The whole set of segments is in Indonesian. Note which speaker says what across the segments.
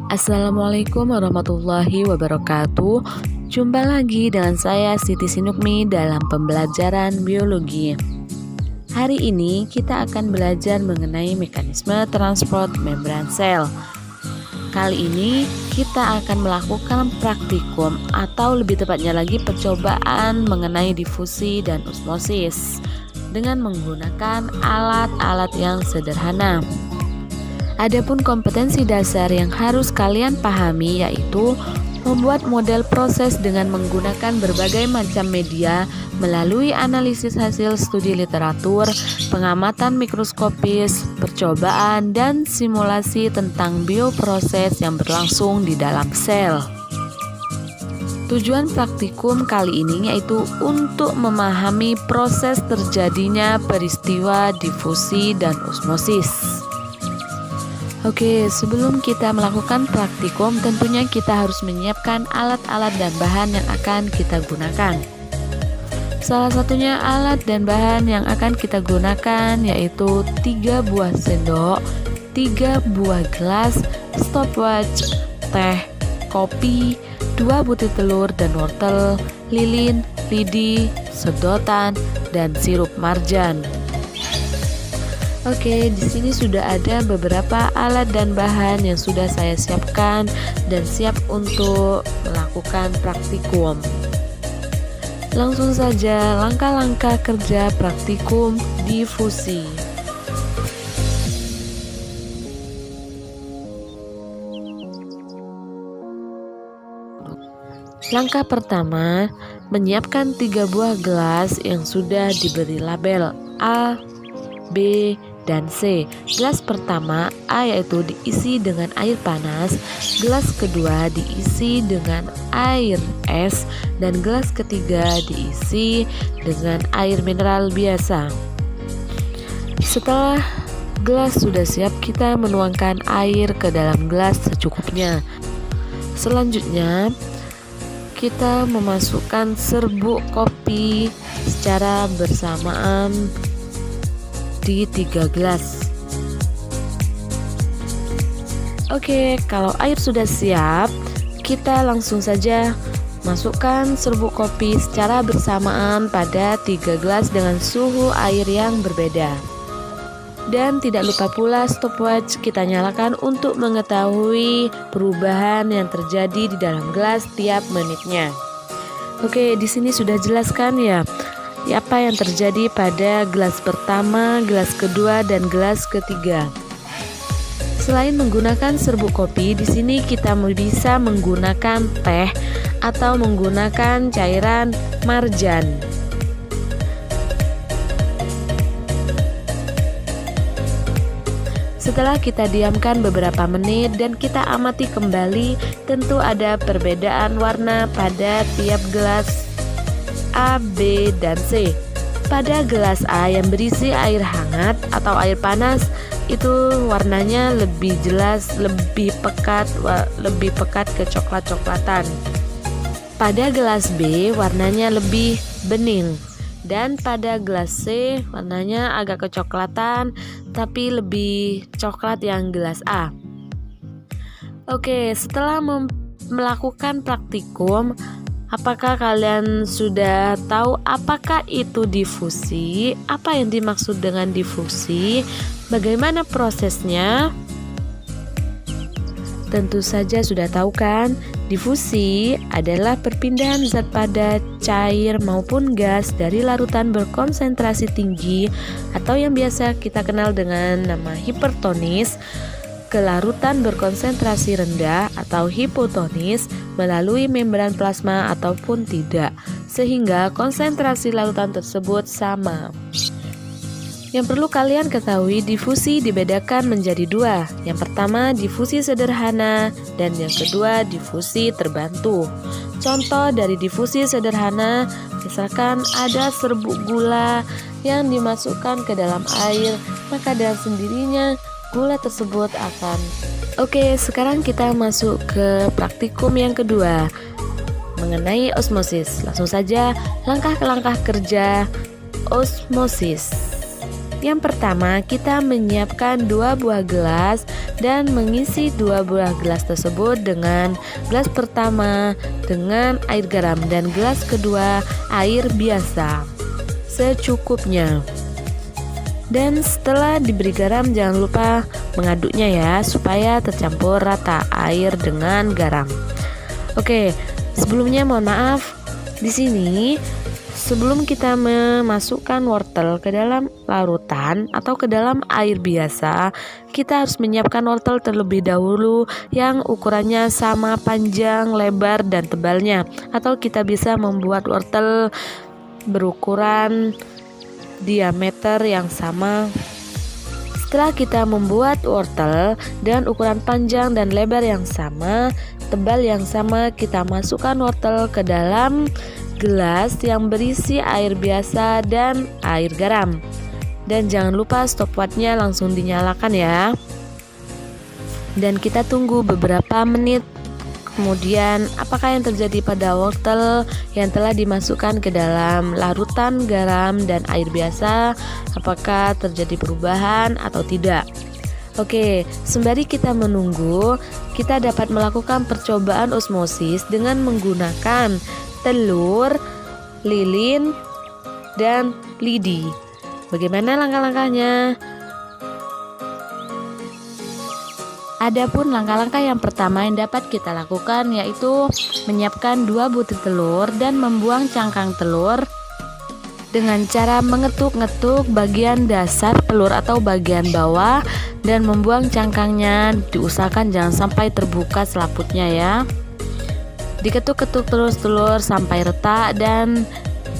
Speaker 1: Assalamualaikum warahmatullahi wabarakatuh. Jumpa lagi dengan saya Siti Sinukmi dalam pembelajaran biologi. Hari ini kita akan belajar mengenai mekanisme transport membran sel. Kali ini kita akan melakukan praktikum atau lebih tepatnya lagi percobaan mengenai difusi dan osmosis dengan menggunakan alat-alat yang sederhana. Adapun kompetensi dasar yang harus kalian pahami yaitu membuat model proses dengan menggunakan berbagai macam media melalui analisis hasil studi literatur, pengamatan mikroskopis, percobaan, dan simulasi tentang bioproses yang berlangsung di dalam sel. Tujuan praktikum kali ini yaitu untuk memahami proses terjadinya peristiwa difusi dan osmosis. Oke, sebelum kita melakukan praktikum, tentunya kita harus menyiapkan alat-alat dan bahan yang akan kita gunakan. Salah satunya alat dan bahan yang akan kita gunakan yaitu 3 buah sendok, 3 buah gelas, stopwatch, teh, kopi, 2 butir telur dan wortel, lilin, lidi, sedotan, dan sirup marjan. Oke, di sini sudah ada beberapa alat dan bahan yang sudah saya siapkan dan siap untuk melakukan praktikum. Langsung saja langkah-langkah kerja praktikum difusi. Langkah pertama, menyiapkan 3 buah gelas yang sudah diberi label A, B, dan C. Gelas pertama A yaitu diisi dengan air panas, gelas kedua diisi dengan air es, dan gelas ketiga diisi dengan air mineral biasa. Setelah gelas sudah siap, kita menuangkan air ke dalam gelas secukupnya. Selanjutnya kita memasukkan serbuk kopi secara bersamaan di 3 gelas. Oke, kalau air sudah siap, kita langsung saja masukkan serbuk kopi secara bersamaan pada 3 gelas dengan suhu air yang berbeda. Dan tidak lupa pula stopwatch kita nyalakan untuk mengetahui perubahan yang terjadi di dalam gelas tiap menitnya. Oke, di sini sudah jelaskan ya apa yang terjadi pada gelas pertama, gelas kedua, dan gelas ketiga. Selain menggunakan serbuk kopi, di sini kita bisa menggunakan teh atau menggunakan cairan marjan. Setelah kita diamkan beberapa menit dan kita amati kembali, tentu ada perbedaan warna pada tiap gelas A, B, dan C. Pada gelas A yang berisi air hangat atau air panas, itu warnanya lebih jelas, lebih pekat ke coklat-coklatan. Pada gelas B warnanya lebih bening, dan pada gelas C warnanya agak kecoklatan tapi lebih coklat yang gelas A. Oke, setelah melakukan praktikum, apakah kalian sudah tahu apakah itu difusi? Apa yang dimaksud dengan difusi? Bagaimana prosesnya? Tentu saja sudah tahu kan? Difusi adalah perpindahan zat padat, cair maupun gas dari larutan berkonsentrasi tinggi atau yang biasa kita kenal dengan nama hipertonis ke larutan berkonsentrasi rendah atau hipotonis melalui membran plasma ataupun tidak, sehingga konsentrasi larutan tersebut sama. Yang perlu kalian ketahui, difusi dibedakan menjadi 2. Yang pertama difusi sederhana dan yang kedua difusi terbantu. Contoh dari difusi sederhana, misalkan ada serbuk gula yang dimasukkan ke dalam air, maka dengan sendirinya gula tersebut akan. Oke, sekarang kita masuk ke praktikum yang kedua mengenai osmosis. Langsung saja langkah ke langkah kerja osmosis. Yang pertama, kita menyiapkan 2 buah gelas dan mengisi 2 buah gelas tersebut dengan gelas pertama dengan air garam dan gelas kedua air biasa secukupnya. Dan setelah diberi garam, jangan lupa mengaduknya ya, supaya tercampur rata air dengan garam. Oke, sebelumnya mohon maaf, di sini sebelum kita memasukkan wortel ke dalam larutan atau ke dalam air biasa, kita harus menyiapkan wortel terlebih dahulu yang ukurannya sama panjang, lebar, dan tebalnya. Atau kita bisa membuat wortel berukuran diameter yang sama. Setelah kita membuat wortel dengan ukuran panjang dan lebar yang sama, tebal yang sama, kita masukkan wortel ke dalam gelas yang berisi air biasa dan air garam. Dan jangan lupa stopwatchnya langsung dinyalakan ya. Dan kita tunggu beberapa menit. Kemudian apakah yang terjadi pada wortel yang telah dimasukkan ke dalam larutan garam dan air biasa? Apakah terjadi perubahan atau tidak? Oke, sembari kita menunggu, kita dapat melakukan percobaan osmosis dengan menggunakan telur, lilin, dan lidi. Bagaimana langkah-langkahnya? Adapun langkah-langkah yang pertama yang dapat kita lakukan yaitu menyiapkan 2 butir telur dan membuang cangkang telur dengan cara mengetuk-ngetuk bagian dasar telur atau bagian bawah dan membuang cangkangnya. Diusahakan jangan sampai terbuka selaputnya ya. Diketuk-ketuk terus telur sampai retak dan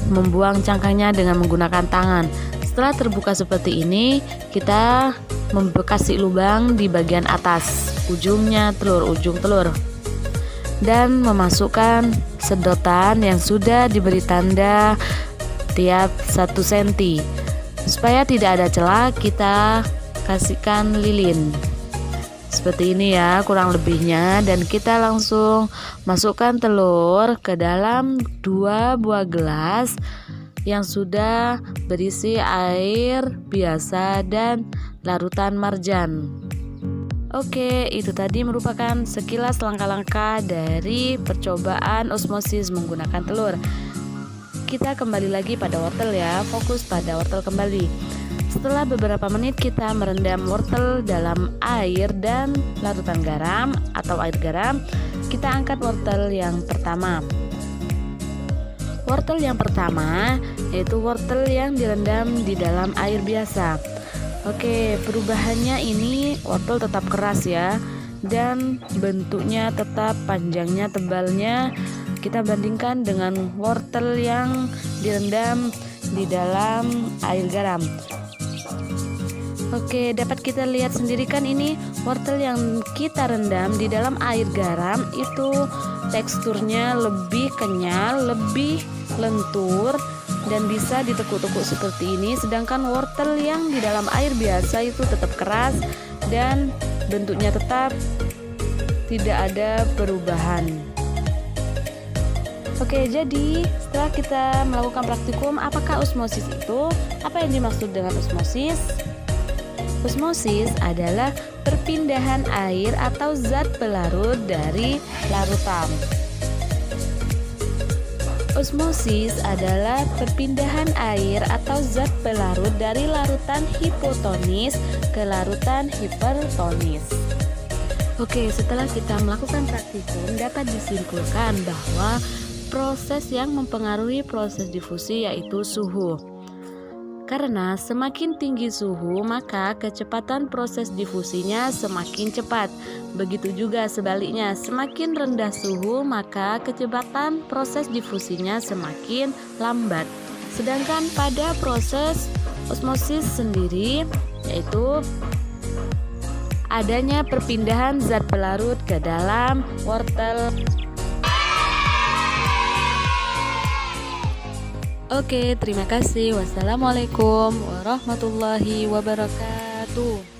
Speaker 1: membuang cangkangnya dengan menggunakan tangan. Setelah terbuka seperti ini, kita kasih lubang di bagian atas ujungnya telur, ujung telur, dan memasukkan sedotan yang sudah diberi tanda tiap 1 cm. Supaya tidak ada celah, kita kasihkan lilin seperti ini ya kurang lebihnya, dan kita langsung masukkan telur ke dalam 2 buah gelas yang sudah berisi air biasa dan larutan marjan. Oke, itu tadi merupakan sekilas langkah-langkah dari percobaan osmosis menggunakan telur. Kita kembali lagi pada wortel ya, fokus pada wortel kembali. Setelah beberapa menit kita merendam wortel dalam air dan larutan garam atau air garam, kita angkat wortel yang pertama. Wortel yang pertama yaitu wortel yang direndam di dalam air biasa. Oke, perubahannya ini wortel tetap keras ya, dan bentuknya tetap panjangnya, tebalnya kita bandingkan dengan wortel yang direndam di dalam air garam. Oke, dapat kita lihat sendiri kan ini wortel yang kita rendam di dalam air garam itu teksturnya lebih kenyal, lebih lentur dan bisa ditekuk-tekuk seperti ini, sedangkan wortel yang di dalam air biasa itu tetap keras dan bentuknya tetap tidak ada perubahan. Oke, jadi setelah kita melakukan praktikum, apakah osmosis itu? Apa yang dimaksud dengan osmosis? Osmosis adalah perpindahan air atau zat pelarut dari larutan. Osmosis adalah perpindahan air atau zat pelarut dari larutan hipotonis ke larutan hipertonis. Oke, setelah kita melakukan praktikum, dapat disimpulkan bahwa proses yang mempengaruhi proses difusi yaitu suhu. Karena semakin tinggi suhu, maka kecepatan proses difusinya semakin cepat. Begitu juga sebaliknya, semakin rendah suhu, maka kecepatan proses difusinya semakin lambat. Sedangkan pada proses osmosis sendiri, yaitu adanya perpindahan zat pelarut ke dalam wortel. Oke, terima kasih. Wassalamualaikum warahmatullahi wabarakatuh.